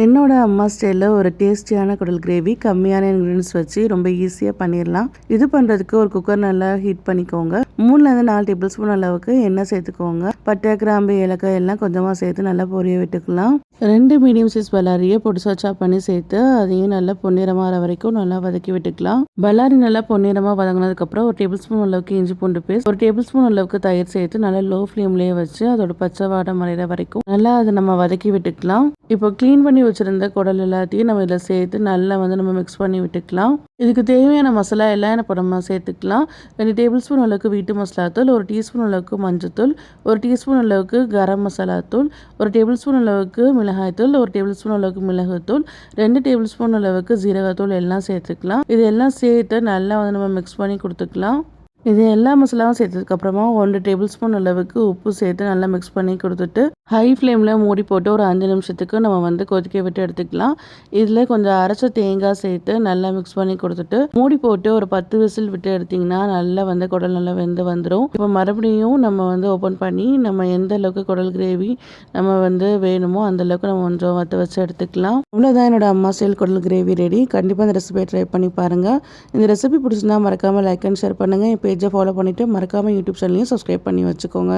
என்னோட அம்மா ஸ்டைலில் ஒரு டேஸ்டியான குடல் கிரேவி கம்மியான இன்க்ரீடியன்ஸ் வச்சு ரொம்ப ஈஸியாக பண்ணிடலாம். இது பண்ணுறதுக்கு ஒரு குக்கர் நல்லா ஹீட் பண்ணிக்கோங்க. 3லேருந்து 4 டேபிள் ஸ்பூன் அளவுக்கு எண்ணெய் சேர்த்துக்கோங்க. பட்டை, கிராம்பு, ஏலக்காய் எல்லாம் கொஞ்சமாக சேர்த்து நல்லா பொரிய விட்டுக்கலாம். 2 மீடியம் சைஸ் பல்லாரியை பொடிசா சாப் பண்ணி சேர்த்து அதையும் நல்லா பொன்னிறமாகிற வரைக்கும் நல்லா வதக்கி விட்டுக்கலாம். பல்லாரி நல்லா பொன்னிறமாக வதங்கினதுக்கப்புறம் ஒரு டேபிள் ஸ்பூன் அளவுக்கு இஞ்சி பூண்டு பேஸ்ட், ஒரு டேபிள் ஸ்பூன் அளவுக்கு தயிர் சேர்த்து நல்லா லோ ஃப்ளேம்லேயே வச்சு அதோட பச்சை வாடை மறைகிற வரைக்கும் நல்லா அதை நம்ம வதக்கி விட்டுக்கலாம். இப்போ க்ளீன் பண்ணி வச்சுருந்த குடல் எல்லாத்தையும் நம்ம இதில் சேர்த்து நல்லா நம்ம மிக்ஸ் பண்ணி விட்டுக்கலாம். இதுக்கு தேவையான மசாலா எல்லாம் இப்போ நம்ம சேர்த்துக்கலாம். 2 டேபிள் ஸ்பூன் அளவுக்கு வீட்டு மசாலா தூள், 1 டீஸ்பூன் அளவுக்கு மஞ்சத்தூள், 1 டீஸ்பூன் அளவுக்கு கரம் மசாலா தூள், 1 டேபிள் ஸ்பூன் அளவுக்கு மிளகாய் தூள், 1 டேபிள் ஸ்பூன் அளவுக்கு மிளகுத்தூள், 2 டேபிள் ஸ்பூன் அளவுக்கு ஜீரகத்தூள் எல்லாம் சேர்த்துக்கலாம். இது எல்லாம் சேர்த்து நல்லா நம்ம மிக்ஸ் பண்ணி கொடுத்துக்கலாம். இது எல்லா மசாலாவும் சேர்த்ததுக்கப்புறமா 1 டேபிள் ஸ்பூன் அளவுக்கு உப்பு சேர்த்து நல்லா மிக்ஸ் பண்ணி கொடுத்துட்டு ஹை ஃப்ளேமில் மூடி போட்டு ஒரு 5 நிமிஷத்துக்கு நம்ம கொதிக்க விட்டு எடுத்துக்கலாம். இதில் கொஞ்சம் அரைச்ச தேங்காய் சேர்த்து நல்லா மிக்ஸ் பண்ணி கொடுத்துட்டு மூடி போட்டு ஒரு 10 விசில் விட்டு எடுத்திங்கன்னா நல்லா குடல் நல்லா வெந்து வந்துடும். இப்போ மறுபடியும் நம்ம ஓப்பன் பண்ணி நம்ம எந்த அளவுக்கு குடல் கிரேவி நம்ம வேணுமோ அந்த அளவுக்கு நம்ம கொஞ்சம் வச்சு எடுத்துக்கலாம். இவ்வளோதான் என்னோட அம்மா ஸ்டைல் குடல் கிரேவி ரெடி. கண்டிப்பாக இந்த ரெசிபியை ட்ரை பண்ணி பாருங்கள். இந்த ரெசிபி பிடிச்சிருந்தா மறக்காமல் லைக் அண்ட் ஷேர் பண்ணுங்கள். பேஜை ஃபாலோ பண்ணிவிட்டு மறக்காமல் யூடியூப் சேனலையும் சப்ஸ்கிரைப் பண்ணி வச்சுக்கோங்க.